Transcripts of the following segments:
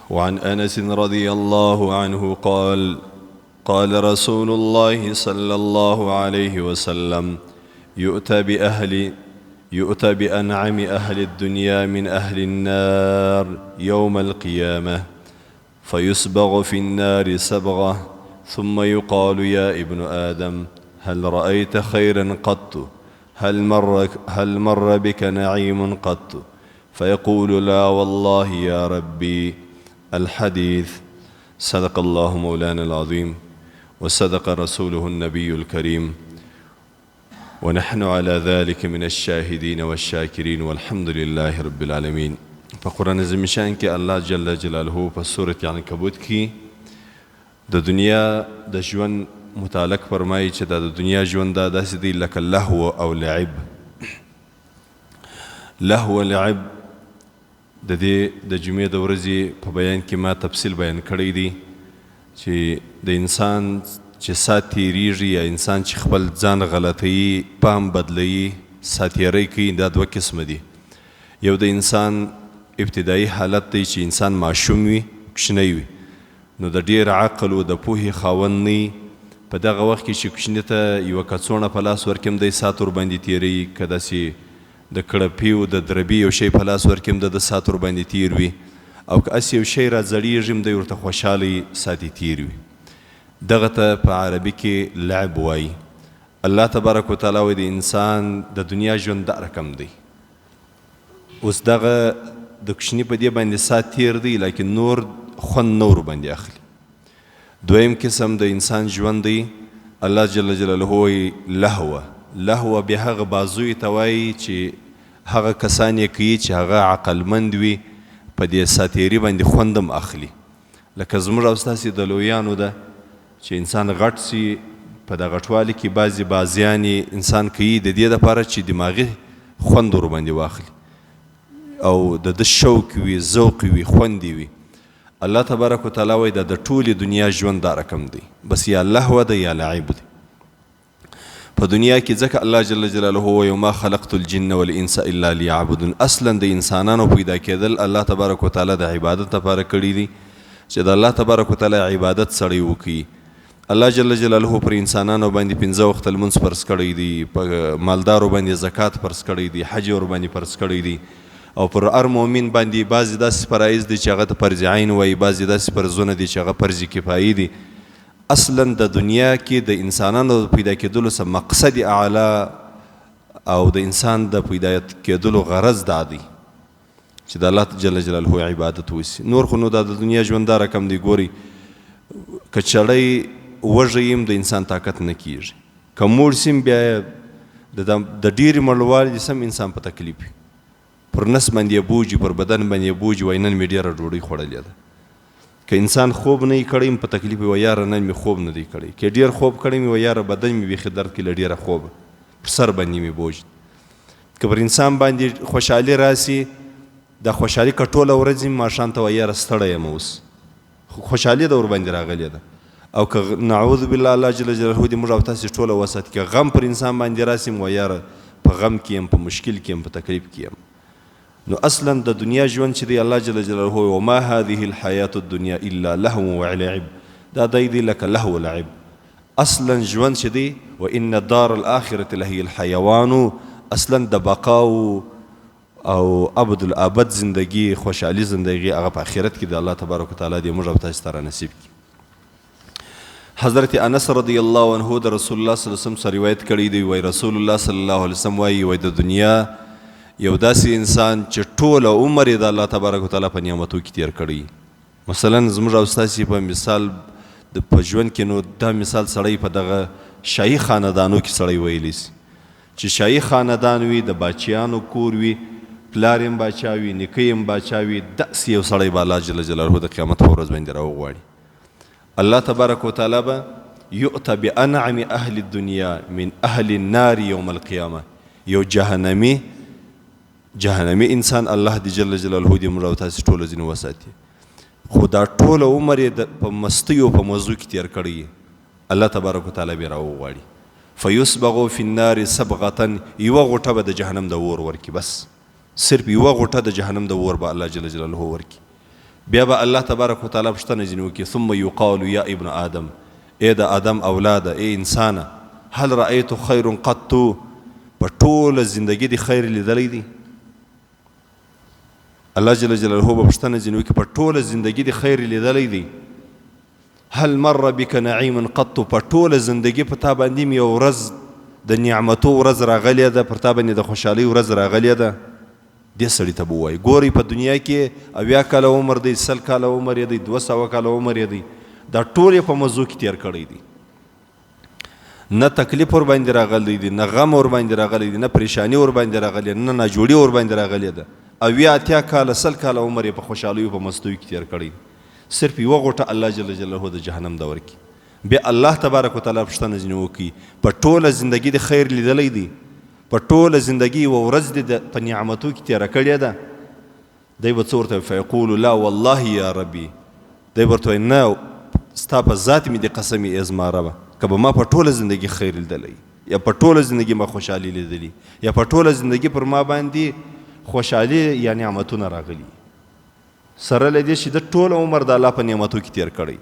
وعن أنس رضي الله عنه قال قال رسول الله صلى الله عليه وسلم يؤتى بأنعم أهل الدنيا من أهل النار يوم القيامة فيسبغ في النار سبغة ثم يقال يا ابن آدم هل رأيت خيرا قط هل مر بك نعيم قط فيقول لا والله يا ربي. الحديث. صدق الله مولانا العظيم وصدق رسوله النبي الكريم ونحن على ذلك من الشاهدين والشاكرين والحمد لله رب العالمين. فقرآن عظیم شان کې الله جل جلاله په سورة عنکبوت کې د دنیا د ژوند متعلق فرمایي چې د دنیا ژوند دا داسې دی لکه لهو او لعب. لهو لعب د دې د جمعې د ورځې په بیان کې ما تفصیل بیان کړی دی چې د انسان چې سات تیریږي یا انسان چې خپل ځان غلطوي پام بدلوي ساتیری کوي دا دوه قسمه دي. یو د انسان ابتدایي حالت دی چې انسان ماشوم وي کوچنی وي نو د ډېر عقل او د پوهې خاوند نه په دغه وخت کې چې کوچني ته یوه کڅوړه په لاس ورکړم دی سات ورباندې تیروي که داسې د کړپي او د دربي یو شی په لاس ورکړم د سات ورباندې تیر وي او که هسې یو شی را زړیږي هم دی ورته خوشحالی ساتي تیر وي. دغه ته په عربي کې لعب وایي. الله تبارک وتعالی وایي د انسان د دنیا ژوند دا رقم دی. اوس دغه د کوچني په دې باندې سات تیر دی لیکن نور خوند نه ورباندې اخلي. دویم قسم د انسان ژوند دی الله جل جلاله وایي لهوه. لهوه بیا هغه بازوی ته وایي چې هغه کسان یې کوي چې هغه عقلمند وي په دې ساتیري باندې خوند هم اخلي. لکه زموږ او ستاسې د لویانو ده چې انسان غټ سي په د غټوالي کې بعضې بازیانې انسان کوي د دې دپاره چې دماغي خوند ورباندې واخلي او د ده شوق وي ذوق وي خوند وي. الله تبارک وتعالی وایي دا د ټولې دنیا ژوند دا رقم دی بس یا لهوه ده یا لعب دی. په دنیا کې ځکه الله جل جلاله وایي وما خلقت الجن والانس الا لیعبدون. اصلا د انسانانو پیدا کېدل الله تبارک وتعالی د عبادت لپاره کړي دي چې د الله تبارک وتعالی عبادت سړی وکړي. الله جل جلاله پر انسانانو باندې 5 وخت لمونځ فرض کړی دی، په مالدارو باندې زکات فرض کړی دی، حج ور باندې فرض کړی دی او پر هر مؤمن باندې بعضې داسې فرایض دي چې هغه ته فرض عین وایي، بعضې داسې فرضونه دي چې هغه فرض کفایي دي. اصلا د دنیا کې د انسانانو د پیدا کېدلو څه مقصد اعلی او د انسان د پیدا کېدلو غرض دا دی چې د الله جل جلاله عبادت وسي. نور خو نو د دنیا ژوند دا رقم دی. ګوري که چړی وږی یم د انسان طاقت نه کیږي، که موړ سیم بیا د ډېرې مړوالي سم انسان په تکلیف وي، پر نس باندې بوجي پر بدن باندې بوجي وایي نن مې ډېره ډوډۍ خوړلې ده. که انسان خوب نه یې کړی په تکلیف وي یاره نن مې خوب نه دی کړی، که ډېر خوب کړی مې یاره بدن مې بیخي درد کوي له ډېره خوب پر سر باندې مې بوج. که پر انسان باندې خوشحالي راسي دا خوشحالي که ټوله ورځ یم ماښام ته وایي یاره ستړی یم اوس خوشحالي د ورباندې راغلې ده. او که نعوذ بالله الله جل جلاله دې موږ او تاسې ټوله وساتي که غم پر انسان باندې راسي م یاره په غم کې یم، په مشکل کې یم، په تکلیف کې یم. نو اصلا د دنیا ژوند چې دی الله جل جلاله وما هذه الحیات الدنیا الا لهو ولعب دا دی لکه لهو ولعب. اصلا ژوند چې دی وان الدار الاخرة لهي الحیوان اصلا د بقاو او ابد الابد زندگی خوشحالی زندگی هغه په آخرت کې د الله تبارک وتعالی دې موږ او تاسو ته نصیب کړي. حضرت انس رضی الله عنه د رسول الله صلی الله علیه وسلم سره روایت کړی دی وای رسول الله صلی الله علیه وسلم وای د دنیا یو داسې انسان چې ټوله عمر یې د الله تبارک وتعالی په نعمتو کې تیر کړی. مثلا زموږ او ستاسې په مثال په ژوند کې نو دا مثال سړی په دغه شاهي خاندانو کې سړی ویلی سي چې شاهي خاندان وي، د باچیانو کور وي، پلار یم باچا وي، نیکه یم باچا وي، داسې یو سړی به الله جل جلاله د قیامت په ورځ باندې راوغواړي. الله تبارک وتعالی به یؤت بانعم اهل الدنیا من اهل النار یوم القیامه. یو جهنمی انسان الله دی جل جلاله دې موږ او تاسې ټوله ځینې وساتي، خو دا ټوله عمر یې په مستۍ او په مزو کې تیر کړی الله تبارک وتعالی به راوغواړي. فیسبغ فی النار سبغة یوه غوټه به د جهنم د اور ورکي، بس صرف یوه غوټه د جهنم د اور به الله جل جلاله ورکي. بیا به الله تبارک وتعالی پوښتنه ځینې وکړي ثم یقال یا ابن آدم ای د آدم اولاده ای انسانه هل رأیت خیر قط په ټوله زندګي دې خیر لیدلی دی الله جل جلاله به پوښتنه ځینې وکړي په ټوله زندګي دې خیر لیدلی دی هل مر بک نعیم قط په ټوله زندګي په تا باندې مې یو ورځ د نعمتو ورځ راغلې ده پر تا باندې د خوشحالۍ ورځ راغلې ده دې سړي ته به ووایي ګورئ په دنیا کې 80 کاله عمر دی 100 کاله عمر یې دی 200 کاله عمر یې دی دا ټول یې په مزو کې تیر کړی دی نه تکلیف ور باندې راغلی دی نه غم ور باندې راغلی دی نه پریشانی ور باندې راغلی نه ناجوړي ور باندې راغلی ده 80 کاله 100 کاله عمر یې په خوشحالیو په مستیو کې تیر کړی صرف یوه غوټه الله جل جلاله د جهنم د ورکړي بیا الله تبارک وتعالی پوښتنه ځینې وکړي په ټوله زندګي د خیر لیدلی دی په ټوله زندګي یوه ورځ دې په نعمتو کې تېره کړې ده دی به څه ورته فیقولو لا والله یا ربي دی به ورته وایي نه ستا په ذات مې د قسم یې زما ربه که به ما په ټوله زندګي خیر لیدلی یا په ټوله زندګي ما خوشحالي لیدلی یا په ټوله زندګي پر ما باندې خوشحالي یا نعمتونه راغلي سره له دې چې د ټول عمر د الله په نعمتو کې تیر کړی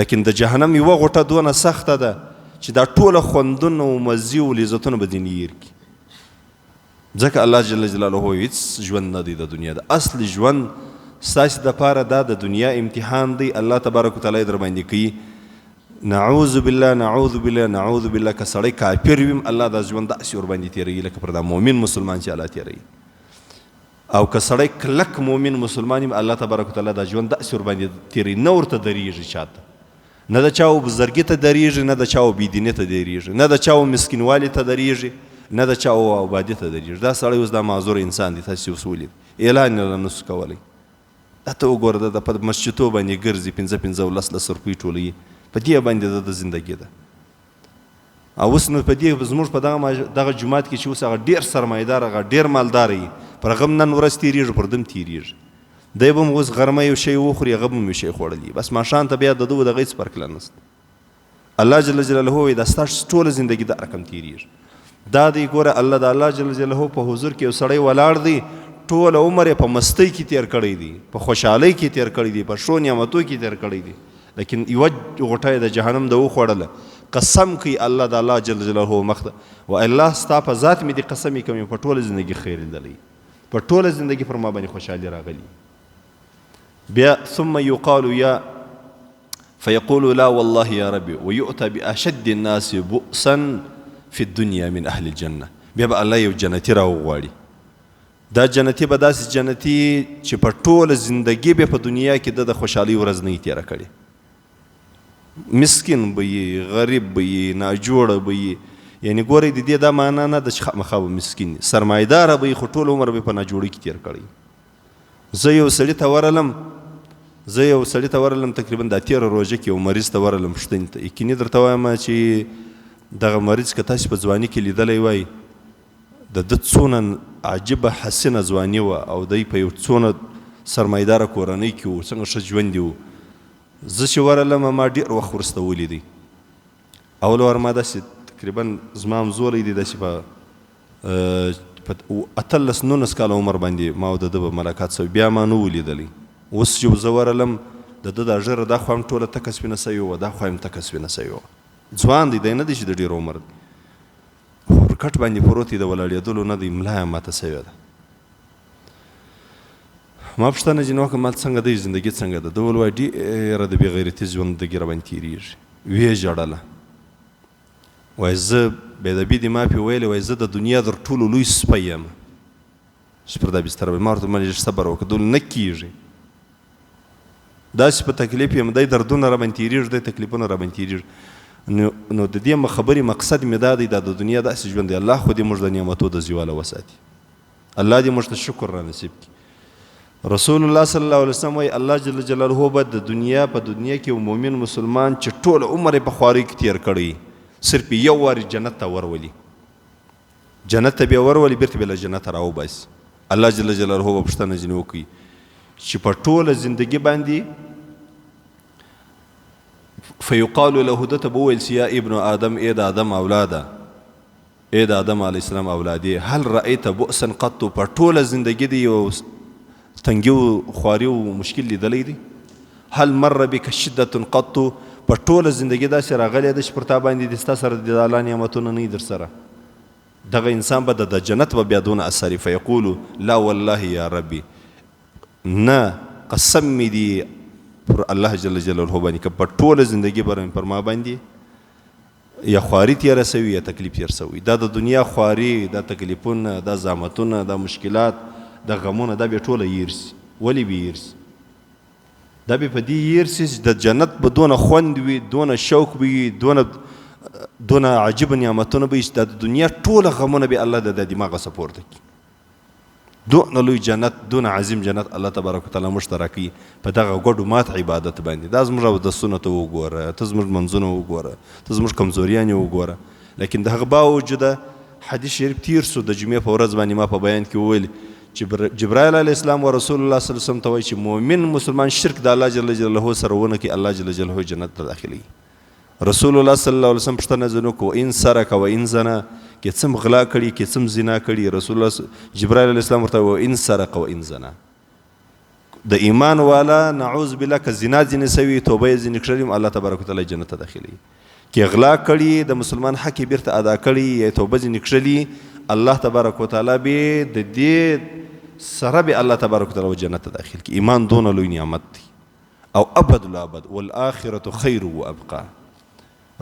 لیکن د جهنم یوه غوټه دونه سخته ده چې دا ټوله خوندونه او مزي او لذتونه به ځینې هېر کړي ځکه الله جل جلاله هیڅ ژوند نه دی د دنیا د اصل ژوند ستاسې دپاره دا د دنیا امتحان دی الله تبارک وتعالی یې در باندې کوي نعوذ بالله نعوذ بالله نعوذ بالله که سړی کافر ویم الله دا ژوند داسې ورباندې تېروي لکه پر دا مؤمن مسلمان چې الله تېروي او که سړی کلک مؤمن مسلمان ویم الله تبارک وتعالی دا ژوند داسې ورباندې تېروي نه ورته درېږي چاته نه د چاو بزرګي ته درېږي نه د چاو بېدینۍ ته درېږي نه د چاو مسکینوالي ته درېږي نه د چاو آبادي ته درېږي دا سړی اوس دا معذور انسان دی تاسې اوس ولید اعلان یې نسو کولی دا ته وګوره د په مسجدو باندې ګرځي 15 او 10 روپۍ ټولوي په دې باندې د زندګي ده او اوس نو په دې زموږ په دغه جومات کې چې اوس هغه ډېر سرمایهدار هغه ډېر مالدار وي پر هغه نن ورځ تېرېږي پر ده هم تېرېږي دی به هم اوس غرمه یو شی وخوري هغه به هم یو شی خوړلی بس ماښام ته بیا د ده د هغه هېڅ فرق لا نشته الله جل جلاله وایي دا ستاسو ټوله زندګي دا رقم تېرېږي دا دی ګوره الله د الله جل جلاله په حضور کې یو سړی ولاړ دی ټول عمر یې په مستۍ کې تېر کړی دی په خوشحالۍ کې تېر کړی دی په ښو نعمتو کې تېر کړی دی لیکن یوه غوټه یې د جهنم د وخوړله قسم کوي الله د الله جل جلاله مخ ته و الله ستا په ذات مې دې قسم یې کوم په ټوله زندګي خیر لیدلی په ټوله زندګي پر ما باندې خوشحالي راغلي بیا ثم یقال یا فیقول لا والله یا ربي ویؤتى باشد الناس بؤسا فی الدنیا من اهل الجنه بیا به الله یو جنتي راوغواړي دا جنتي به داسې جنتي چې په ټوله زندګي به په دنیا کې د خوشحالۍ ورځ نه وي تېره کړې مسکین به یي غریب به یي ناجوړه به یي یعنې ګورئ د دې دا معنا نه ده چې خامخا به مسکین سرمایهداره به یي خو ټول عمر به په ناجوړۍ کې تېر کړی زه یو سړي ته ورغلم تقریبا دا تېره روژه کې یو مریض ته ورغلم پوښتنې ته یقیني درته وایم چې دغه مریض که تاسې په ځواني کې لیدلی وای د ده څونه عجیبه حسینه ځواني وه او دی په یو څونه سرمایهداره کورنۍ کې و څنګه ښه ژوند یې و زه چې ورغلم ما ډېر وخت وروسته ولیدی اول وار ما داسې تقریبا زما همزولی دی داسې په 18-19 کاله عمر باندې ما او د ده به ملاقات سوی بیا ما نه و لیدلی اوس چې زه ورغلم د ده دا ژېره دا خوا هم ټوله تکه سپینه سوې وه دا خوا هم تکه سپینه سوې وه ځوان دی نه دی چې د ډېر عمر دی خو پر کټ باندې پروت دی د ولاړېدلو نه دی ملا یې ماته سوې ده ما پوښتنه ځینې وکړه ما څنګه دی زندګي څنګه ده ده ویل وایي ډېره د بېغیرتي ژوندګي راباندې تېرېږي ویې ژړله وایي زه بېادبي دې ما پې ویلې وایي زه د دنیا تر ټولو لوی سپی یم چې پر دا بستره ما ورته ما لږ صبر وکړه ده نه کېږي داسې په تکلیف یم دی دردونه راباندې تېرېږي دی تکلیفونه راباندې تېرېږي نو د دې خبرې مقصد مې دا دی دا د دنیا داسې ژوند دی الله خو دې موږ د نعمتو د زیواله وساتي الله دې موږ ته شکر را نصیب کړي رسول الله صلی الله علیه وسلم وایي الله جل جلاله به د دنیا په دنیا کې یو مؤمن مسلمان چې ټول عمر یې په خوارۍ کې تېر کړی صرف یو وارې جنت ته ورولي جنت ته بیا ورولي بېرته بیا له جنته راوباسي الله جل جلاله به پوښتنه ځینې وکړي چې په ټوله زندګي باندې فیقال له ده ته به وویل چې یا ابن آدم ای د آدم اولاده ای د آدم علیه السلام اولادې هل رأیت بؤسا قط په ټوله زندګي دې یو تنګي او خواري او مشکل لیدلی دی؟ هل مر بک شدة قط؟ په ټوله زندګي داسې راغلی ده چې پر تا باندې دې ستا سره د الله نعمتونه نه وي در سره؟ دغه انسان به د جنت به بیا دونه اثري فیقولو لا والله یا ربي، نه قسم می دی پر الله جل جلاله باندې که په ټوله زندګي به پر ما باندې یا خواري تېره سوي یا تکلیف تېر سوي. دا د دنیا خواري، دا تکلیفونه، دا زحمتونه، دا مشکلات، دا غمونه، دا بیا ټوله هیر سي. ولې به هیر سي؟ دا به په دې هیر سي چې د جنت به دونه خوند وي، دونه شوق وي، دونه عجیب نعمتونه به وي چې د دنیا ټوله غمونه به الله د دماغه څخه پورته کړي. دونه لوی جنت، دونه عظیم جنت الله تبارک وتعالی موږ ته راکوي په دغه ګډو مات عبادت باندې. دا زموږ اودسونه ته وګوره، ته زموږ منځونه وګوره، ته زموږ کمزوریانې وګوره. لیکن د هغه باوجوده حدیث شریف تیر سو د جمعې په ورځ باندې ما په بیان کې وویل چې جبرائیل علیه السلام و رسول الله صلی الله علیه وسلم ته وایي چې مؤمن مسلمان شرک د الله جل جلاله سره ونه کړي، الله جل جلاله جنت ته داخلي. رسول الله صلی الله علیه وسلم پوښتنه ځنې وکړه ان سرق و ان زنا، که څه غلا کړي که څه زنا کړي. رسول الله جبرائیل علیه السلام ورته وایي ان سرق و ان زنا. د ایمان والا نعوذ بالله که زنا ځینې سوي توبه یې ځینې کړلې الله تبارک وتعالی جنت ته داخلي. که غلا کړي د مسلمان حق یې بیرته ادا کړي یا توبه ځینې کړلي الله تبارک وتعالی به د دې سره به الله تبارک وتعالی جنت ته داخل کړي. ایمان دونه لوی نعمت دی او ابد الابد والآخرة خیر و ابقا.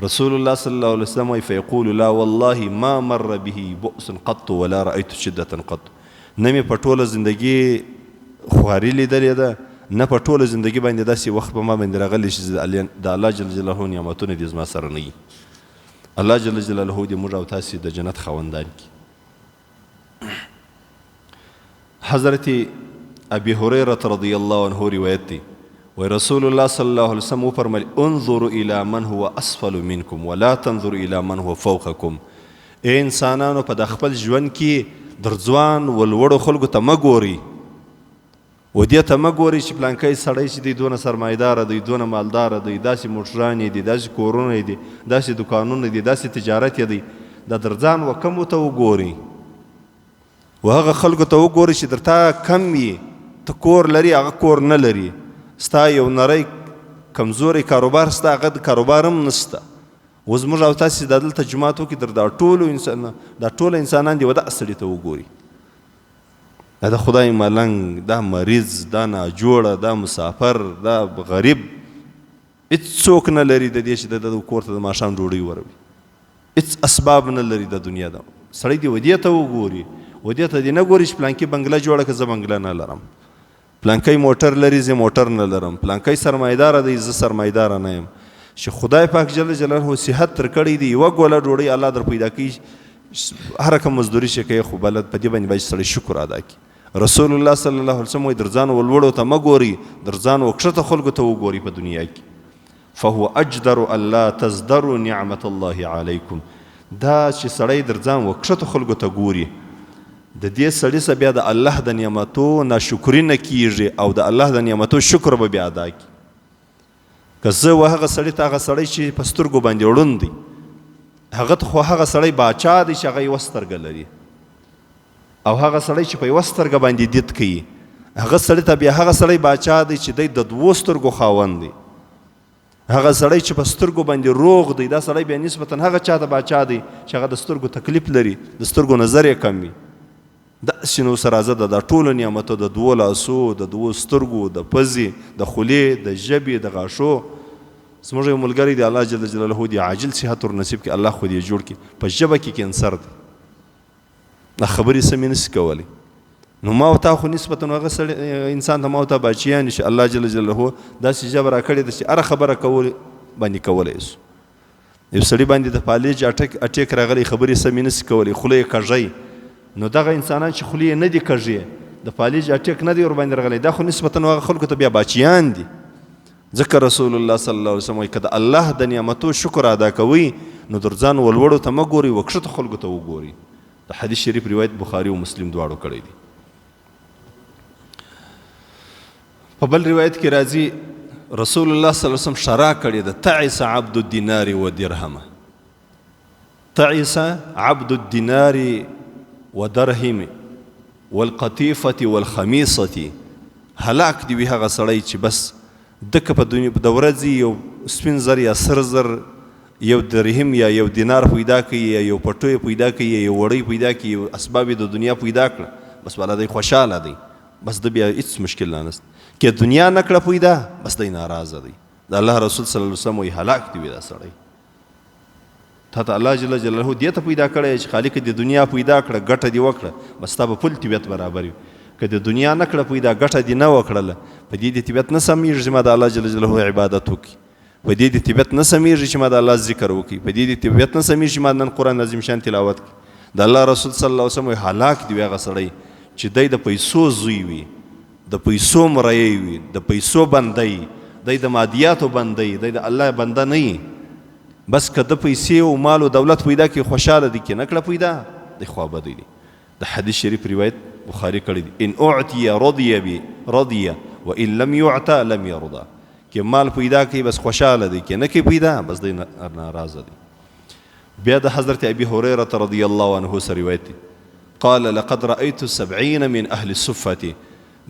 رسول الله صلی الله علیه وسلم فیقول لا والله ما مر به بؤس قط ولا رأيت شدة قط. نه مې په ټوله زندګي خواري لیدلې ده، نه په ټوله زندګي باندې داسې وخت په ما باندې راغلی چې د الله جل جلاله نعمتونه دې زما سره نه وي. الله جل جلاله دې موږ او تاسې د جنت خاوندان کړي. حضرت ابي هريره رضی الله عنه روایت دی ورسول الله صلی الله علیه وسلم فرمایل انظروا الى من هو اسفل منکم ولا تنظروا الى من هو فوقکم. ای انسانانو په د خپل ژوند کې درځوان ولوړو خلکو ته مه ګورئ و دې ته مه ګورئ چې پلانکی سړی چې دی دونه سرمایداره دی، دونه مالداره دی، داسې موټران یې دي، داسې کورونه یې دي، داسې دوکانونه دي، داسې تجارت یې دی. دا درځان و کمو ته وګورئ و هغه خلکو ته وګورئ چې درته کم وي. ته کور لري هغه کور نه لري، ستا یو نری کمزوری کاروبار ستا هغه د کاروبار هم نسته. اوس موږ او تاسې دا دلته جوماتو کې دا ټول انسانان دي و دغه سړي ته وګوري. دا د خدای ملنګ، دا مریض، دا ناجوړه، دا مسافر، دا غریب، هېڅوک نه لري د دې چې د کور ته د ماښام ډوډۍ وروي. هېڅ اسباب نه لري د دنیا ده. سړی دې ودې ته وګوري، ودې ته دې نه ګوري چې پلانکي بنګله جوړه که زه بنګله نه لرم، پلانکی موټر لري زه موټر نه لرم، پلانکی سرمایداره دی زه سرمایداره نه یم. چې خدای پاک جل جلاله صحت تر کړی دی، یوه ګوله ډوډۍ الله در پیدا کوي، هر کوم مزدوري چې کوي خو بلد په دې باندې باید سړی شکر ادا کړي. رسول الله صلی الله علیه وسلم وایي در ځان ولوړو ته مه ګورئ، در ځان وکښته خلکو ته وګورئ په دنیا کې. فهو اجدر الله تزدروا نعمت الله علیکم. دا چې سړی در ځان وکښته خلکو ته ګوري د دې سړي څخه بیا د الله د نعمتو ناشکري نه کیږي او د الله د نعمتو شکر به بیا ادا کړي. که زه و هغه سړي ته هغه سړی چې په سترګو باندې ړوند دی هغه ته خو هغه سړی باچا دی چې هغه یوه سترګه لري، او هغه سړی چې په یوه سترګه باندې دید کوي هغه سړي ته بیا هغه سړی باچا دی چې دی د دوو سترګو خاوند دی. هغه سړی چې په سترګو باندې روغ دی دا سړی بیا نسبتا هغه چا ته باچا دی چې هغه د سترګو تکلیف لري، د سترګو نظر یې کم وي. داسې نو سره زه د ټولو نعمتو د دوو لاسو، د دوو سترګو، د پزې، د خولې، د ژبې، د غاښو. زموږ یو ملګری دی الله جل جلاله دې عاجل صحت ور نصیب کړي، الله خو دې جوړ کړي. په ژبه کې کینسر دی، دا خبرې سمې نشي کولی. نو ما او تا خو نسبتا هغه سړی انسان ته ما او تا باچیان چې الله جل جلاله داسې ژبه راکړې ده چې هره خبره کول باندې کولی سو. یو سړي باندې د فالج اټیک راغلی، خبرې سمې نشي کولی، خوله یې کږی. نو دغه انسانان چې خولې یې نه دي کږې، د فالج اټیک نه دی ور باندې راغلی، دا خو نسبتا هغه خلکو ته بیا باچیان دي. ځکه رسول الله صلی الله علیه وسلم وایي که د الله د نعمتو شکر ادا کوئ نو در ځان ولوړو ته مه ګورئ، وکښتو خلکو ته وګورئ. د حدیث شریف روایت بخاري او مسلم دواړو کړی دی. په بل روایت کې راځي رسول الله صلی الله علیه وسلم شرع کړې ده تعس عبد الدینار و درهمه. تعس عبد الدینار و درهم والقطیفة والخمیصة هلاک دی وي هغه سړی چې بس دکه په د ورځې یو سپین زر یا سر زر یو درهم یا یو دینار پیدا کړي یا یو پټو پیدا کړي یا یو وړی پیدا کړي یو اسباب د دنیا پیدا کړه بس والا دی خوشحاله دی بس د بیا هیڅ مشکل نه نست که دنیا نه کړه پیدا بس دی ناراضه دی د الله رسول صلی الله علیه وسلم وایي هلاک دی وي دا سړی تا ته الله جل جلاله دې ته پیدا کړی چې خالق د دنیا پیدا کړه ګټه دې وکړه بس تا به پل طبیعت برابر وي که د دنیا نه کړه پیدا ګټه دې نه وکړله په دې د طبیعت نه سمیږي چې ما د الله جل جلاله عبادت وکړي په دې د طبیعت نه سمیږي چې ما د الله ذکر وکړي په دې د طبیعت نه سمیږي چې ما نن قرآن عظیم شان تلاوت کړي د الله رسول صلی الله علیه وسلم هلاک دی هغه سړی چې دی د پیسو زوی وي د پیسو مریی وي د پیسو بندی دی د مادیاتو بندی دی د الله بنده نه وي بس که د پیسې او مال او دولت پیدا کړي خوشحاله دي که نه کړه پیدا دی خوابدی دی د حدیث شریف روایت بخاری کړی دی ان اعطی رضی وان لم یعطى لم یرضى که مال پیدا کړي بس خوشحاله دی که نه کړي پیدا بس دی ناراضه دی بیا د حضرت ابي هريره رضی الله عنه سره روایت دی قال لقد رأيت 70 من اهل الصفه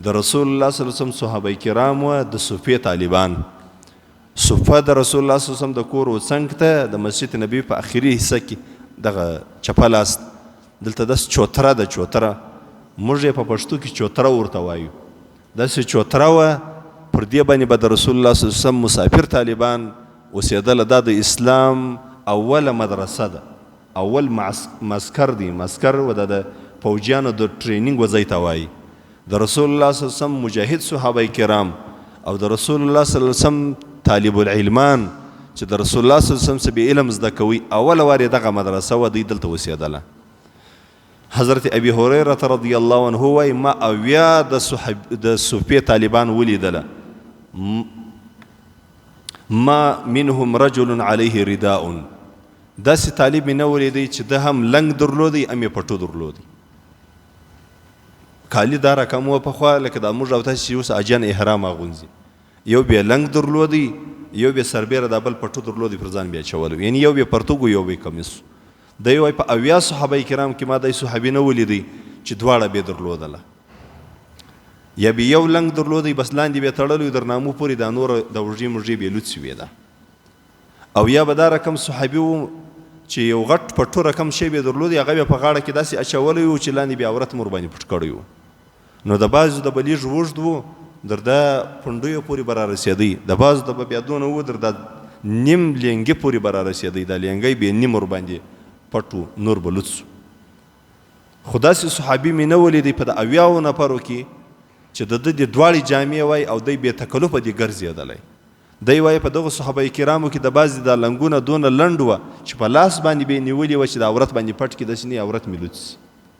د رسول الله صلی الله علیه وسلم صحابه کرام و د صفه طالبان صفه د رسول الله صلی الله علیه وسلم د کور وڅنګ ته د مسجد نبی په اخري حصہ کې دغه چپلاست دلته داس چوتره د چوتره موږ په پښتو کې چوتره ورته وایو داسې چوتره وه پر دې باندې به د رسول الله صلی الله علیه وسلم مسافر طالبان اوسېدله دا د اسلام اوله مدرسه ده اول مسکر دی مسکر و د پوجیانو د ټریننګ وځای ته وایي د رسول الله صلی الله علیه وسلم مجاهد صحابه کرام او د رسول الله صلی الله علیه وسلم طالب العلمان چې د رسول الله صلی الله علیه وسلم څخه علم زده کوي اوله وار یې دغه مدرسه وه دوی دلته اوسېدله حضرت ابي هريره رضی الله عنه وایي ما اویا د صوفي طالبان ولیدله ما منهم رجل عليه رداء داسې طالب مې نه ولیدی چې ده هم لنګ درلودی هم یې پټو درلودی کالي دا رقم وه پخوا لکه دا موږ او تاسې چې اوس اجان احرام اغونځي یو بیا لنګ درلودی یو بیا سربیره دا بل پټو درلودی پر ځان بیا چولو یعنی یو بیا پرتوګ یو بیا کمیس دی وایي په اویا صحابه کرام کې ما دای صحابي نه ولیدی چې دواړه بیا درلودله یا بیا یو لنګ درلودی بس لاندې بیا تړلو در نامو پورې دا نور د اوږې موږې بیا لوڅ وې ده او یا به دا رقم صحابي و چې یو غټ پټو رقم شی بیا درلودی هغه بیا په غاړه کې داسې اچولی و چې لاندې بیا عورت مور باندې پټ کړی و نو د بعضو د به لږ اوږد و در دا پنډیو پورې به رارسېدی د بعضو د به بیا دونه و در دا نیم لینګې پورې به رارسېدی دا لینګی بیا نیم ور باندې پټ و نور به لوڅ خو داسې صحابي مې نه ولیدی په د اویاو نفرو کې چې د ده د دواړې جامې وای او دی بې تکلفه دې ګرځېدلی دی وایي په دغو صحابه کرامو کې د بعضې دا لنګونه دونه لنډ وه چې په لاس باندې به یې نیولې وه چې د عورت باندې پټ کړي داسې نه عورت مې لوڅ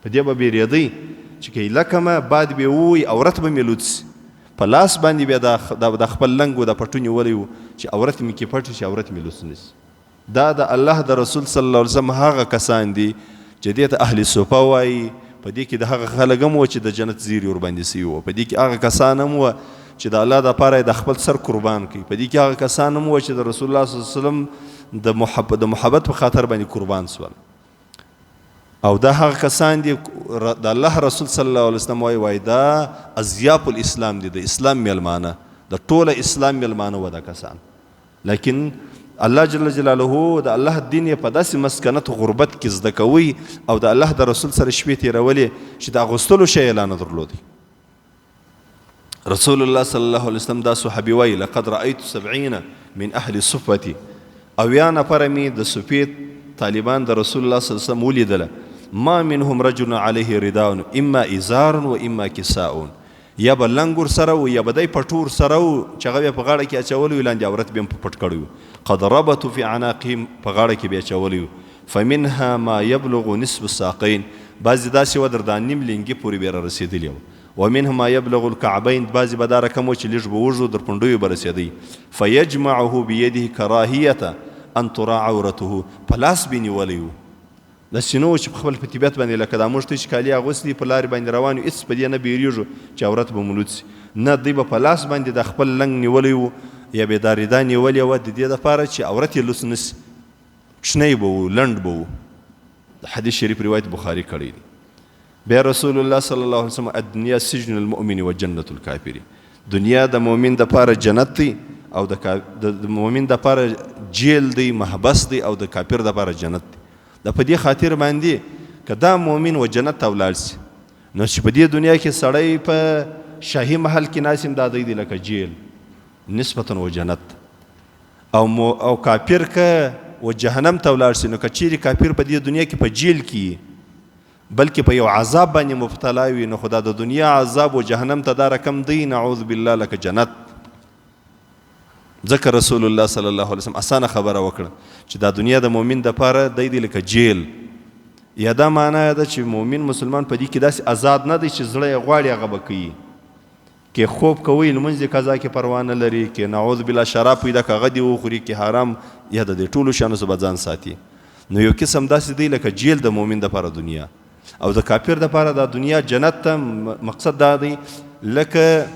په دې به بیرېدی چې که لکمه باد به ووایي عورت به مې لوڅ په لاس باندې بیا د خپل لنګ و د پټو نیولی و چې عورت مې کې پټ چې عورت مې لوڅ نشي دا د الله د رسول صلی الله علیه وسلم هغه کسان دي چې دې ته اهل صفه وایي په دې کې د هغه خلک هم و چې د جنت زیري ورباندې سوي وو په دې کې هغه کسان هم وه چې د الله دپاره د خپل سر قربان کړي په دې کې هغه کسان هم وه چې د رسول الله صلی الله علیه وسلم د محبت په خاطر باندې قربان سول او دا هغه کسان دي د الله رسول صلی الله علیه وسلم وایي دا اضیاف الاسلام دي د اسلام میلمانه د ټوله اسلام میلمانه و دا کسان لیکن الله جل جلاله د الله دین یې په داسې مسکنت غربت کې زده کوي او د الله د رسول سره شپې تېرولې چې د اغوستلو شی یې لا نه درلودی رسول الله صلی الله علیه وسلم دا صحابي وایي لقد رأیت 70 من اهل صفتی اویا نفره مې د صفې طالبان د رسول الله صلی الله علیه وسلم ولیدله ما منهم رجل عليه رداء اما ازار و اما کساء یا به لنګ ورسره و یا به دی پټو ورسره و چې هغه بیا په غاړه کې اچولی و لاندې عورت بیا هم په پټ کړی و قد ربطوا في عناقهم په غاړه کې بیا اچولی و فمنها ما يبلغ نصف الساقين بعضې داسې و در دا نیم لنګې پورې بیا رارسېدلي و ومنها ما يبلغ الكعبين بعضې به دا رقم و چې لږ به وږد در پنډیو به رسېدی فیجمعه بيده کراهیة ان تراع عورته په لاس به یې نیولی و داسې نه و چې په خپل په طبیعت باندې لکه دا موږ ته چې کالي اغوستي په لارې باندې روان یو هېڅ په دې نه بیریږو چې عورت به مو لوڅ سي نه دوی به په لاس باندې د خپل لنګ نیولی و یا به دا ردا نیولې وه د دې دپاره چې عورت یې لوڅ نه سي کوچنی به و لنډ به و د حدیث شریف روایت بخاري کړی دی بیا رسول الله صلی الله علیه وسلم الدنیا سجن المؤمن و جنة الکافر دنیا د مؤمن دپاره جنت دی او د مؤمن دپاره جیل دی، محبس دی، او د کافر دپاره جنت دی. د په دې خاطر باندې که دا مؤمن و جنت ته ولاړ سي نو چې په دې دنیا کې سړی په شاهي محل کې ناست دا دی لکه جیل نسبتا و جنت. او کافر که و جهنم ته ولاړ سي نو که چیرې کافر په دې دنیا کې په جیل کې بلکې په یو عذاب باندې مبتلا وي نو خدا د دنیا عذاب و جهنم ته دا رقم دی نعوذ بالله لکه جنت. ځکه رسول الله صلی الله علیه وسلم اسانه خبره وکړه چې دا دنیا د مؤمن دپاره دی لکه جیل. یا دا معنا ده چې مؤمن مسلمان په دې کې داسې آزاد نه دی چې زړه یې غواړي هغه به کوي. کې خوب کوي لمونځ یې قضا کې پروا نه لري، کې نعوذ بالله شراب پیدا که هغه دې وخوري، کې حرام یا د دې ټولو شیانو څخه به ځان ساتي. نو یو قسم داسې دی لکه جیل د مؤمن دپاره دنیا. او د کافر دپاره دا دنیا جنت ته مقصد دا دی لکه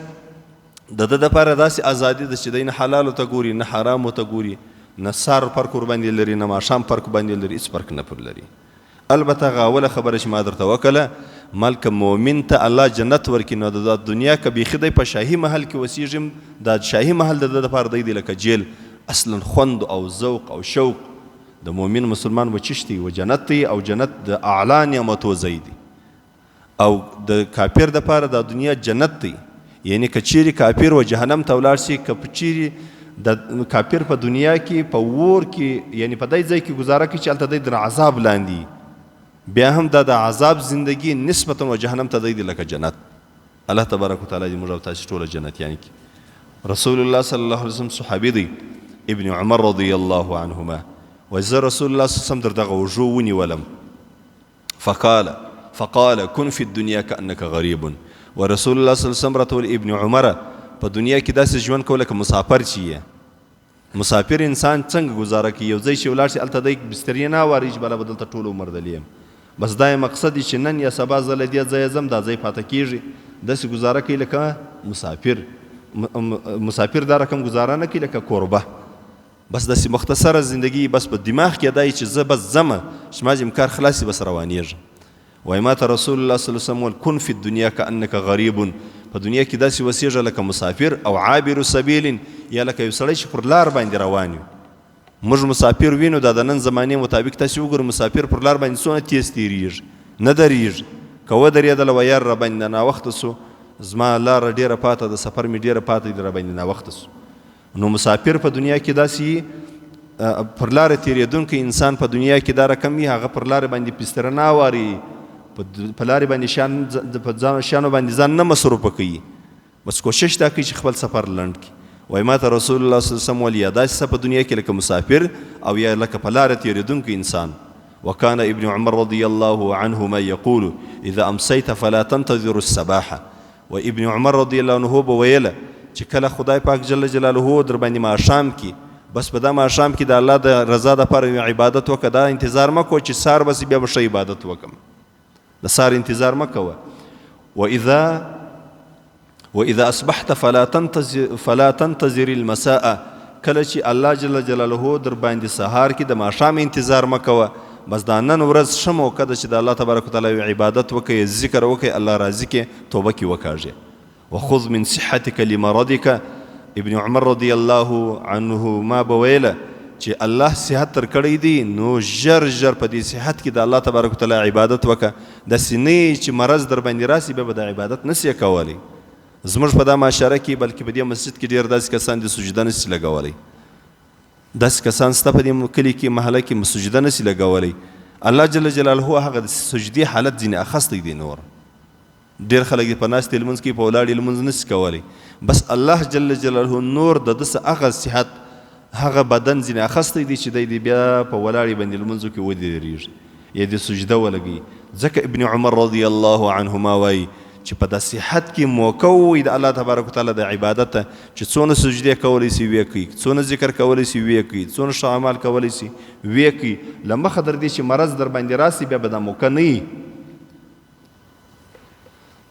د ده دپاره داسې ازادي ده چې دی نه حلالو ته ګوري نه حرامو ته ګوري، نه سار فرق ورباندې لري نه ماښام فرق باندې لري، هېڅ فرق نه پر لري. البته هغه اوله خبره چې ما درته وکړله ملک مؤمن ته الله جنت ورکړي نو د دنیا که بیخي دی په شاهي محل کې اوسېږي دا شاهي محل د ده دپاره دی لکه جیل. اصلا خوند او ذوق او شوق د مؤمن مسلمان و چشتي و جنت دی او جنت د اعلی نعمتو ځای دی. او د کافر دپاره دا دنیا جنت دی. یعنی که چیرې کافر و جهنم ته ولاړ سي که چیرې د کافر په دنیا کې په اور کې یعنی په دې ځای کې گزاره کوي چې هلته دی د عذاب لاندې بیا هم دا د عذاب زندگی نسبتا و جهنم ته دی لکه جنت. الله تبارک وتعالی دې موږ او تاسې ټوله جنتیان کړي. رسول الله صلی الله علیه وسلم صحابي دی ابن عمر رضی الله عنهما و زه رسول الله صلی الله علیه وسلم در دغه وژو ونیولم فقال كن في الدنيا كأنك غريب. و رسول الله صلی الله علیه وسلم راته ویل ابن عمره په دنیا کې داسې ژوند کوه لکه مسافر چې یې. مسافر انسان څنګه گزاره کوي؟ یو ځای چې ولاړ شي هلته دی بسترې نه واري چې بله به دلته ټول عمر دلې یم. بس دا یې مقصد چې نن یا سبا زه له دې ځایه ځم دا ځای پاته کېږي. داسې گزاره کوي لکه مسافر. مسافر دا رقم گزاره نه کوي لکه کوربه. بس داسې مختصره زندگی بس په دماغ کې دا چې زه بس ځمه چې ما چې کار خلاصي بس روانېږم. وایي ما ته رسول الله صلی الله علیه وسلم ویل کن فی الدنیا کأنک غریب. په دنیا کې داسې وسیږه لکه مسافر او عابر سبیل یا لکه یو سړی چې پر لار باندې روان وي. موږ مسافر وینو دا د نن زمانې مطابق تاسې وګورو مسافر پر لار باندې څونه تیز تېرېږي نه درېږي. که ودرېدله وه یار راباندې ناوخته سو زما لاره ډېره پاته د سفر مې ډېره پاته دی راباندې ناوخته سو. نو مسافر په دنیا کې داسې پر لاره تېرېدونکی انسان په دنیا کې دا رقم وي هغه پر لارې باندې پستره نه اواري په لارې باندې په شیانو باندې ځان نه مصروفه کوي. بس کوشش دا کوي چې خپل سفر لنډ کړي. وایي ما ته رسول الله صلی الله علیه وسلم ویل یا داسې څه په دنیا کې لکه مسافر او یا لکه په لاره تېرېدونکی انسان. وكان ابن عمر رضي الله عنهما يقول اذا امسيت فلا تنتظر الصباح. و ابن عمر رضی الله عنه به ویله چې کله خدای پاک جل جلاله در باندې ماښام کې بس په دا ماښام کې د الله د رضا دپاره عبادت وکړه دا انتظار مه کوه چې سار بس بیا به ښه عبادت وکړم. د سار انتظار مه کوه. واذا اصبحت فلا تنتظر المساء. کله چې الله جل جلاله در باندې سهار کې د ماښام انتظار مه کوه. بس دا نن ورځ ښه موقع ده چې د الله تبارک وتعالی عبادت وکړئ ذکر وکړئ الله راضي کې توبه کې وکاږئ. وخذ من صحتك لمرضك. ابن عمر رضی الله عنه ما به ویله چې الله صحت در کړی دی نو ژر ژر په دې صحت کې د الله تبارک وتعالی عبادت وکړه. داسې نه چې مرض در باندې راسي بیا به د عبادت نسي کولی. زموږ په دا معاشره کې بلکې په دې مسجد کې ډېر داسې کسان دي سجده نسي لګولی. داسې کسان سته په دې کلي کې محله کې سجده نسي لګولی. الله جل جلاله هغه د سجدې حالت ځینې اخیستی دی. نور ډېر خلک په ناستې لمونځ کوي په ولاړې لمونځ نسي کولی. بس الله جل جلاله نور د ده هغه صحت هغه بدن ځینې اخیستی دی چې دی بیا په ولاړې باندې لمونځو کې ودرېږي یا د سجده ولګوي. ځکه ابن عمر رضی الله عنهما وایي چې په د صحت کې موقع وي د الله تبارک وتعالی د عبادت چې څونه سجدې کولی سي ویې کوي، څونه ذکر کولی سي ویې کوي، څونه ښه اعمال کولی سي ویې کوي. له مخه در دې چې مرض در باندې راسي بیا به دا موقع نه وي.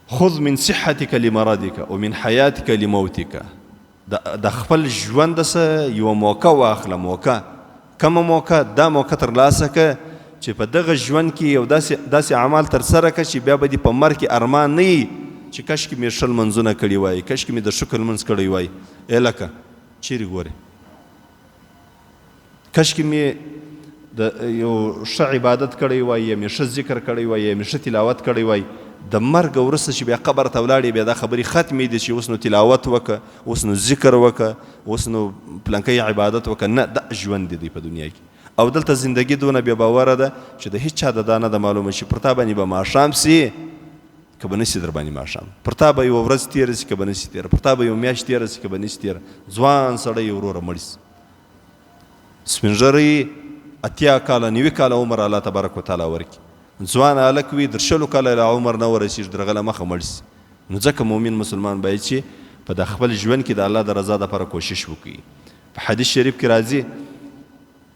خذ من صحتك لمرضك ومن حياتك لموتك. د خپل ژوند څخه یوه موقع واخله. موقع کومه موقع؟ دا موقع ترلاسه که چې په دغه ژوند کې یو داسې اعمال ترسره کړه چې بیا به دې په مرګ کې ارمان نه وي چې چې کشکې مې 20 منځونه کړي وای، کشکې مې د شکر لمونځ کړی وای. لکه چیرې ګورې، کشکې مې د یو ښه عبادت کړی وای، یا مې ښه ذکر کړی وای، یا مې ښه تلاوت کړی وای. د مرګ وروسته چې بیا قبر ته ولاړې بیا دا خبرې ختمې دي چې اوس نو تلاوت وکړه، اوس نو ذکر وکړه، اوس نو پلنکی عبادت وکړه. نه، دا ژوند دی په دنیا کې. او دلته زندگی دونه بې باوره ده چې د هیڅ چا د دا نه ده معلومه چې پر تا باندې به ماښام سي که به نسي در باندې ماښام، پر تا به یوه ورځ تېره سي که به نسي تېره، پر تا به یوه میاشت تېره سي که به نسي تېره. ځوان سړی وروره مړ سي، سپین ږیری 80 کاله 90 کاله عمر الله تبارک وتعالی ورکړي، ځوان هلک وي در 20 کاله عمر نه ورسېږي در هغه له مخه مړ سي. نو ځکه مؤمن مسلمان باید چې په د خپل ژوند کې د الله د رضا دپاره کوشش وکړي. په حدیث شریف کې راځي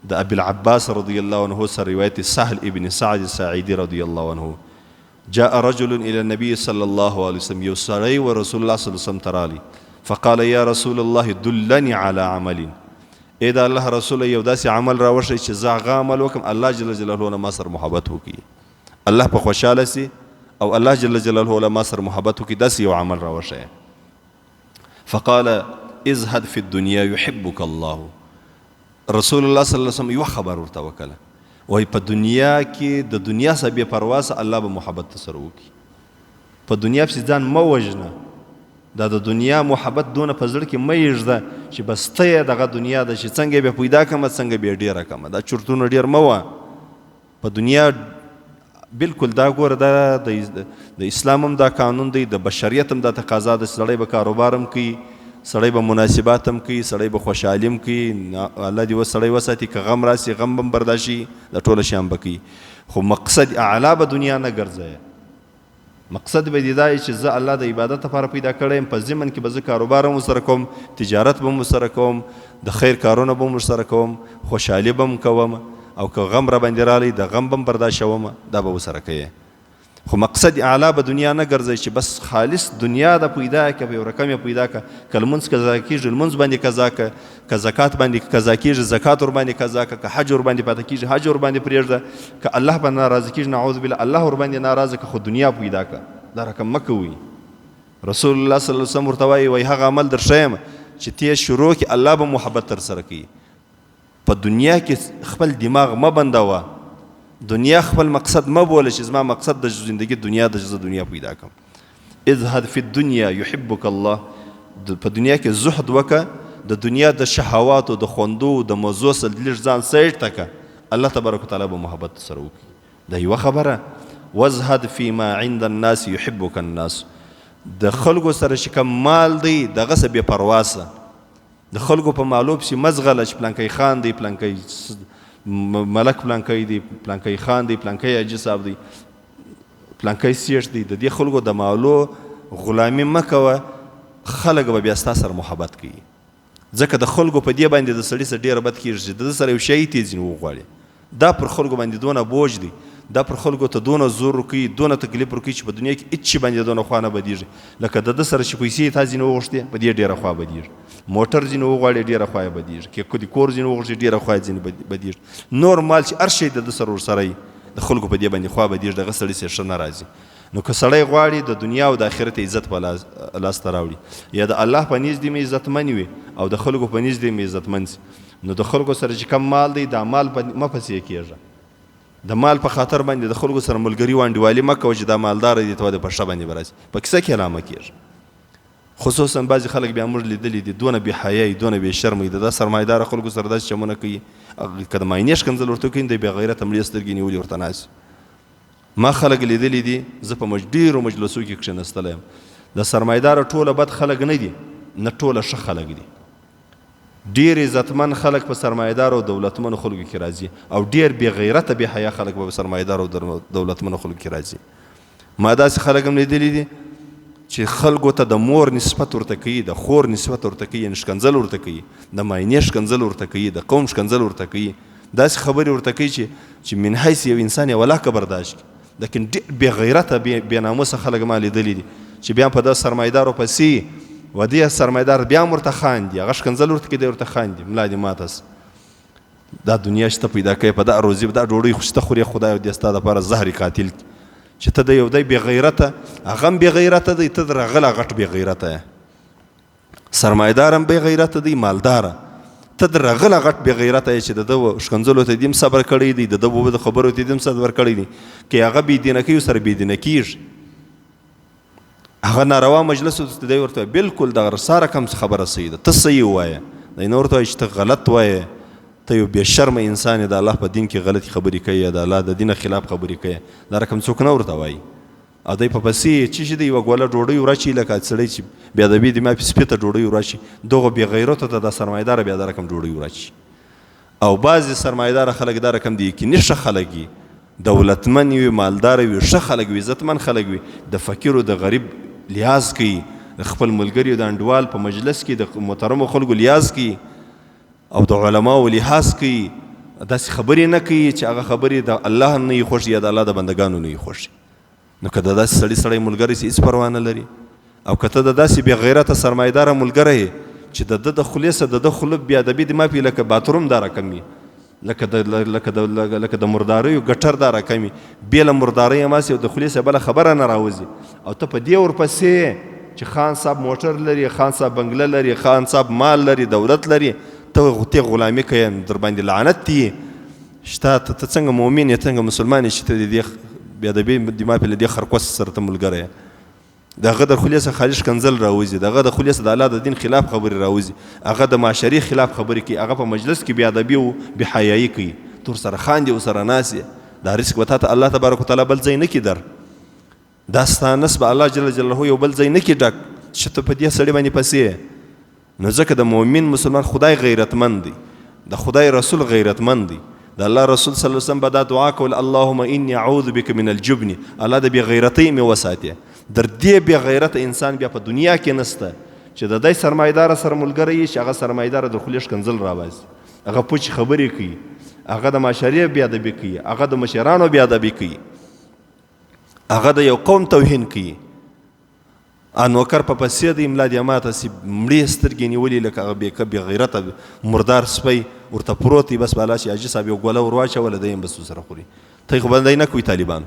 د ابي العباس رضی الله عنه سره روایت سهل ابن سعد الساعدي رضی الله عنه، جاء رجل الى النبي صلى الله عليه وسلم، یو سړی و رسول الله صلی الله علیه وسلم ته راغلی، فقال یا رسول الله دلني على عمل، ای د الله رسول یو داسې عمل راوښی چې زه هغه عمل وکړم الله جل جلاله نه ما سره محبت وکړي، الله په خوشحاله سي او الله جل جلاله له ما سره محبت وکړي، داسې یو عمل راوښی. فقال ازهد في الدنيا يحبك الله. رسول الله صلی الله علیه وسلم یو خبر ورته وکړه، وایي په دنیا کې د دنیا څخه بې پرواسه الله به محبت ته سره وکړي. په دنیا پسې ځان مه وژنه، دا د دنیا محبت دونه په زړه کې مه یږده چې بس ته یې دغه دنیا ده چې څنګه یې بیا پیدا کړمه څنګه بیا ډېره کړمه. دا چورتونه ډېر مه وه په دنیا. بلکل دا ګوره دا د اسلام هم دا قانون دی، د بشریت هم دا تقاضا ده، سړی به کاروبار هم کوي، سړی به مناسبات هم کوي، سړی به خوشحالي هم کوي. الله دې سړی وساتي که غم راسي غم به هم برداشي، د ټوله شیان به کوي. خو مقصد اعلی به دنیا نه ګرځوي، مقصد به دې دا چې زه الله د عبادت لپاره پیدا کړی یم، په ضمن کې به زه کاروبار هم ورسره کوم، تجارت به هم ورسره کوم، د خیر کارونه به هم ورسره کوم، خوشحالي به هم کوم، او که غم را باندې رالی د غم به هم برداشتوم، دا به ورسره کوي. خو مقصد اعلی به دنیا نه ګرځوي چې بس خالص دنیا د پیدا کړه، په یو رقم یې پیدا کړه، که لمونځ قضا کېږي لمونځ باندې قضا کړه، که زکات باندې قضا کېږي زکات ور باندې قضا کړه، که حج ور باندې پاته کېږي حج ور باندې پرېږده، که الله باندې ناراضه کېږي نعوذ بالله الله ور باندې ناراضه کړه، خو دنیا پیدا کړه. دا رقم مه کوئ. رسول الله صلی الله علیه وسلم ورته وایي هغه عمل در ښیم چې ته شروع کړي الله به محبت در سره کوي. په دنیا کې خپل دماغ مه بندوه، دنیا خپل مقصد مه بوله چې زما مقصد د زندگی دنیا د زه دنیا پیدا کړم. ازهد فی الدنیا یحبک الله. په دنیا کې زهد وکړه، د دنیا د شهواتو د خوندو د مزو سره لږ ځان سیټ ته کړه، الله تبارک وتعالی به محبت سره وکړي. دا یوه خبره. وازهد فیما عند الناس یحبک الناس. د خلکو سره چې کوم مال دی دغسې بې پرواسه، د خلکو په مالو پسې مزغله چې پلانکی خان دی، پلانکی ملک پلانکی دی، پلانکی خان دی، پلانکی حاجي صاحب دی، پلانکی سیټ دی، د دې خلکو د مالو غلامي مه کوه، خلک به بیا ستا سره محبت کوي. ځکه د خلکو په دې باندې د سړي سره ډېره بد کېږي چې د ده سره یو شی تیز ځینې وغواړي، دا پر خلکو باندې دونه بوج دی، دا پر خلکو ته دونه زور ورکوي، دونه تکلیف ورکوي چې په دنیا کې هېڅ شي باندې دونه خوا نه بدېږي. لکه د ده سره چې پیسې تا ځینې وغوښتې په دې ډېره خوا بدېږي، موټر ځینې وغواړي ډېره خوا یې بدېږي، که کور ځینې وغوښتې ډېره خوا یې ځینې بدېږي، نور مال چې هر شی د ده سره ورسره وي د خلکو په دې باندې خوا بدېږي، دغه سړي سره ښه نه راځي. نو که سړی غواړي د دنیا او د آخرت عزت په لاس ته راوړي، یا د الله په نزد مې عزتمن وي او د خلکو په نزد مې عزتمن سي، نو د خلکو سره چې کم مال دی دا مال مه پسې کېږه، د مال په خاطر باندې د خلکو سره ملګري و انډیوالي مه کوه چې دا مالدار دی ته په ښه باندې به راشي، په کیسه کې لا مه کېږه. خصوصا بعضې خلک بیا موږ لیدلي دي دونه بې حیایي دونه بې شرمه د دا سرمایهداره خلکو سره داسې چمونه کوي، که د معاینې ښکنځل ورته کوي د بې غیرته مړې سترګې نیولې ورته ناست. ما خلک لیدلی دي، زه په ډېرو مجلسو کې کښېنستلی یم، د سرمایهداره ټوله بد خلک نه دي، نه ټوله ښه خلک دي. ډېر عزتمن خلک په سرمایهدارو او دولتمنو خلکو کې راځي، او ډېر بې غیرته بې حیا خلک په سرمایهدارو او دولتمنو خلکو کې راځي. ما داسې خلک هم لیدلي دي چې خلکو ته د مور نسبت ورته کوي، د خور نسبت ورته کوي، یعنې ښکنځل ورته کوي، د معاینې ښکنځل ورته کوي، د قوم ښکنځل ورته کوي، داسې خبرې ورته کوي چې من حیث یو انسان یې ولاکه برداشت کړي. لیکن ډېر بې غیرته بې ناموسه خلک ما لیدلي دي چې بیا په دا سرمایهدارو پسې و دې سرمایهدار بیا هم ورته خاندي، هغه ښکنځل ورته کوي، دی ورته خاندي، ملا دې ماته سه، دا دنیا شته پیدا کوي، په دا روزي دا ډوډۍ خو شته خورې، خدای دې ستا دپاره زهر قاتل چې ته د یو دی بې غیرته، هغه هم بې غیرته دی، ته د راغله غټ بې غیرته یې. سرمایدار هم بې غیرته دی، مالداره، ته د راغله غټ بې غیرته یې چې د ده ښکنځلو ته دې هم صبر کړی دی، د ده د خبرو ته دې هم صبر کړی دی. که هغه بې دینه کوي ورسره بې دینه کېږي. هغه ناروا مجلس ته دی ورته بلکل دغه ساره کم خبره صحیح ده، ته صحیح ووایه، دی نه ورته وایي چې ته غلط وایې، ته یو بې شرمه انسان یې، د الله په دین کې غلطې خبرې کوي، د الله د دینه خلاف خبرې کوي، دا رقم څوک نه ورته وایي. او دی په پسې چې شي دی یوه ګوله ډوډۍ وراچي، لکه سړی چې بې ادبي دي ما سپي ته ډوډۍ وراچي، دغه بې غیرته ته دا سرمایداره بیا دا رقم ډوډۍ وراچي. او بعضې سرمایداره خلک دا رقم د یقیني ښه خلک وي، دولتمن وي، مالداره وي، ښه خلک وي، عزتمن خلک وي، د فقیر او د غریب لیاز کوي، د خپل ملګري د انډوال په مجلس کې د محترمو خلکو لیاز کوي او د علماو لحاظ کوي. داسې خبرې نه کوي چې هغه خبرې د الله نه یې خوښ یا د الله د بندګانو نه یې خوښ. نو که د داسې سړی ملګری سي هېڅ پروا نه لري. او که ته د داسې بې غیرته سرمایداره ملګری یې چې د ده د خولې څه د ده خوله بې ادبي د مافي لکه باتروم دا رقم وي، لکه د مرداریو ګټر دا رقم وي، بې له مردارۍ هماسې د خولې څه بله خبره نه راوځي. او ته په دې ورپسې چې خان صاحب موټر لري، خان صاحب بنګله لري، خان صاحب مال لري، دولت لري، ته غلامي کوې، در باندې لعنت دي شته. ته څنګه مؤمن یې، څنګه مسلمان یې چې ته د دې بې ادبي د مافي له دې خرکوس سره ته ملګری یې. د هغه د خولې څخه خالي ښکنځل راوځي، د هغه د خولې څخه د الله د دین خلاف خبرې راوځي، هغه د معاشري خلاف خبرې کوي، هغه په مجلس کې بې ادبي او بې حیایي کوي، ته ورسره خاندې ورسره ناست یې. دا رزق به تا ته الله تبارک وتعالی بل ځای نه کي در، دا ستا نس به الله جل جلاله یو بل ځای نه کي ډک چې ته په دې سړي باندې پسې. نو ځکه د مؤمن مسلمان خدای غیرتمند دی، د خدای رسول غیرتمند دی، د الله رسول صلی الله علیه وسلم به دا دعا کول اللهم انی اعوذ بک من الجبن، الله د بې غیرتۍ مې وساتې. در دې بې غیرته انسان بیا په دنیا کې نسته چې د دی سرمایداره سره ملګری یي چې هغه سرمایداره د خولې ښکنځل راباسي، هغه پوچې خبرې کوي، هغه د معاشرې بې ادبي کوي، هغه د مشرانو بې ادبي کوي، هغه د یو قوم توهین کوي. نوکر په پسې د املا دې ماته سي مړې سترګې نیولې لکه هغه بې غیرته مردار سپی ورته پروت وي، بس بالا چې حاجي صاحب یو ګوله ور واچوله دی هم بس ورسره خوري. ته یې خو بندی نه کوي طالبان،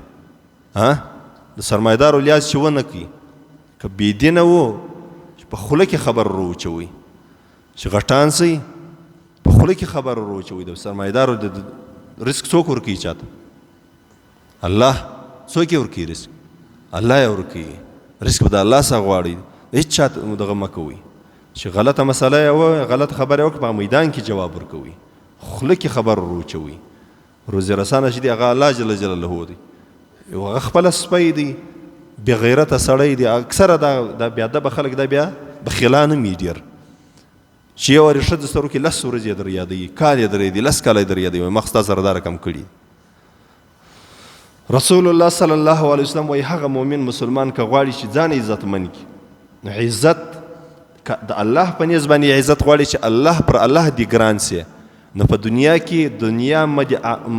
د سرمایدارو لیاز چې ونه کوي. که بېدینه و چې په خوله کې خبر وروچوئ، چې غټان سئ په خوله کې خبر وروچوئ. د سرمایدارو د رزق څوک ورکوي چاته؟ الله. څوک یې ورکوي رزق؟ الله یې ورکوي. رزق به د الله څخه غواړئ، هېڅ چا دغه مه کوئ چې غلطه مسله یې ووایه، غلطه خبره یې وکړه، په میدان کې جواب ورکوئ، خوله کې خبر وروچوئ. روزي رسانه چې دی هغه الله جل جلاله دی، هغه خپله سپی دی، بې غیرته سړی دی. اکثره دا بې ادبه خلک دا بیا بخیلان هم وي ډېر، چې یو وارې ښځه سره وکړي 10 ورځې یې در یادوي، کال یې در یادوي، 10 کاله یې در یادوي، مخ ستا سره دا رقم کړي. رسول الله صلی الله علیه وسلم وایي هغه مؤمن مسلمان که غواړي چې ځان عزتمن کړي، نو عزت د الله په نیز باندې عزت غواړي چې الله پر الله دې ګران سي، نو په دنیا کې دنیا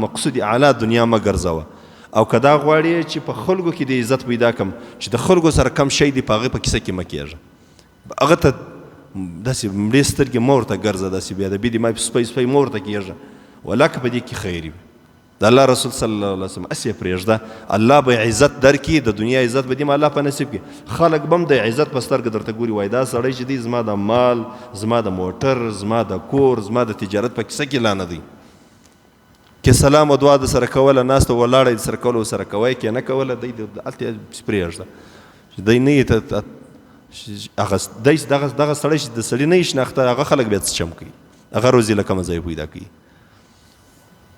مقصود اعلی دنیا مه ګرځوه. او که دا غواړي چې په خلکو کې د عزت پیدا کم، چې د خلکو سره کم شی دی په هغې په کیسه کې مه کېږه، هغه ته داسې مړې سترګې مه ورته ګرځه، داسې بې ادبي دې ما سپی مه ورته کېږه، ولکه په دې کې خیر وي. د الله رسول صلی الله علیه وسلم اسې پرېږده، الله به عزت درکړي، د دنیا عزت به دې الله په نصیب کړي. خلک به هم د عزت په سترګه درته ګوري، وایي دا سړی چې دی زما د مال، زما د موټر، زما د کور، زما د تجارت په کیسه کې لا نه دی. که سلام او دعا د سره کوله، ناسته ولاړه د سره کوله ورسره کوی، که نه کوله دی هلته پرېږده، چې دی نه یې دغه سړی چې د سړي نه یې شناخته، هغه خلک بیا څه چم کوي، هغه روزي له کومه ځای پیدا کوي.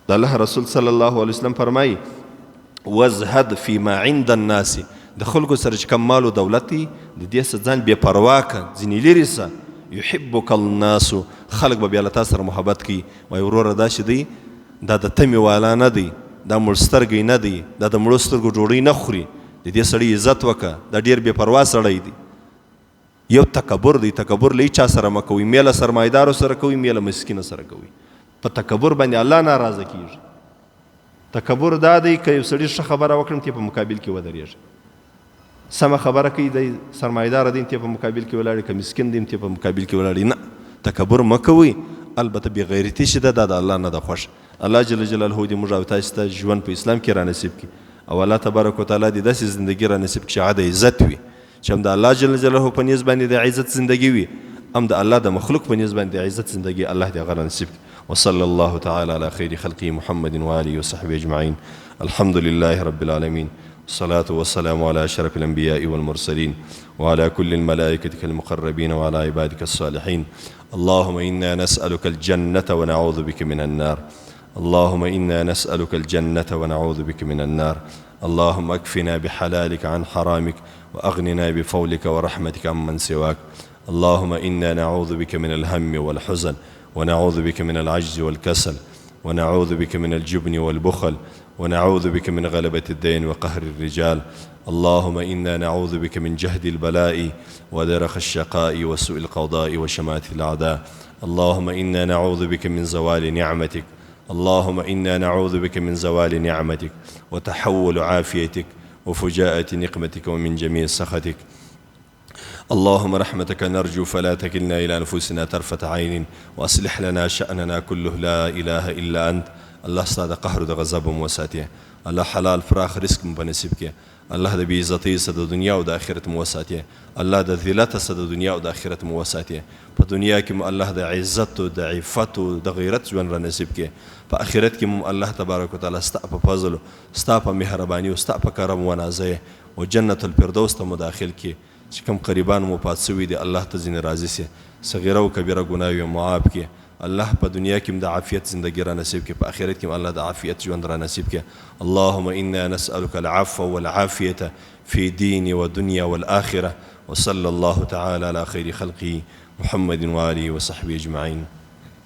د الله رسول صلی الله علیه وسلم فرمایي وزهد فیما عند الناس، د خلکو سره چې کم مال او دولت دی د دې څه ځان بې پروا کړه، ځینې لرې سه. یحبک الناس، خلک به بیا له تا سره محبت کوي. وایي وروره دا چې دی دا د تمې والا نه دی، دا مړ سترګی نه دی، دا د مړو سترګو ډوډۍ نه خوري، د دې سړي عزت وکړه، دا ډېر بې پروا سړی دی. یو تکبر دی، تکبر له هېچا سره مه کوئ، مې له سرمایدارو سره کوئ، مې له مسکینو سره کوئ. په تکبر باندې الله ناراضه کېږي. تکبر دا دی که یو سړي ښه خبره وکړم ته په مقابل کې ودرېږي، سمه خبره کوي دی سرمایداره دی ته په مقابل کې ولاړې، که مسکین دی ته په مقابل کې ولاړې. نه، تکبر مه کوئ. البته بې غیرتي چې ده دا د الله نه ده خوښ. الله جل جلاله دې موږ او تاسو ته ژوند په اسلام کې را نصیب کړي. او الله تبارک وتعالی دې داسې زندګي را نصیب کړي چې هغه د عزت وي، چې هم د الله جل جلاله په نیز باندې د عزت زندگی وي، هم د الله د مخلوق په نیز باندې د عزت زندگی الله دې هغه را نصیب کړي. وصلی الله تعالی علی خیر خلقه محمد وآله وصحبه اجمعین. الحمد لله رب العالمين، الصلاة والسلام على أشرف الأنبياء والمرسلين وعلى كل الملائكة المقربين وعلى عبادك الصالحين. اللهم إنا نسألك الجنة ونعوذ بك من النار. اللهم إنا نسألك الجنة ونعوذ بك من النار. اللهم اكفنا بحلالك عن حرامك وأغننا بفضلك ورحمتك عمن سواك. اللهم إنا نعوذ بك من الهم والحزن ونعوذ بك من العجز والكسل ونعوذ بك من الجبن والبخل ونعوذ بك من غلبة الدين وقهر الرجال. اللهم إنا نعوذ بك من جهد البلاء ودرك الشقاء وسوء القضاء وشماتة الأعداء. اللهم إنا نعوذ بك من زوال نعمتك. اللهم إنا نعوذ بك من زوال نعمتك وتحول عافيتك وفجاءة نقمتك ومن جميع سخطك. اللهم رحمتك نرجو فلا تكلنا إلى أنفسنا طرفة عين وأصلح لنا شأننا كله لا إله إلا أنت. الله ستا د قهر د غضب مو وساتې، الله حلال فراخ رزق مو په نصیب کړي، الله د بې عزتۍ څخه د دنیا او د آخرت مو وساتې، الله د ذلت څخه د دنیا او د آخرت مو وساتې. په دنیا کې مو الله د عزت او د عفت او د غیرت ژوند را نصیب کړي، په آخرت کې مو الله تبارک وتعالی ستا په فضل ستا په مهرباني او ستا په کرم ونازوي او جنت الفردوس ته مو داخل کړي. چې کوم قریبان مو پات سوي دي الله ته ځینې راضي سي، صغیره او کبیره ګناوې معاف کړي. الله په دنیا کې د عافیت زندگی را نصیب کړي، په آخرت کې الله د عافیت ژوند را نصیب کړي. اللهم انا نسألك العفو والعافية في دين ودنيا والآخرة. وصلى الله تعالى على خير خلقه محمد وآله وصحبه أجمعين.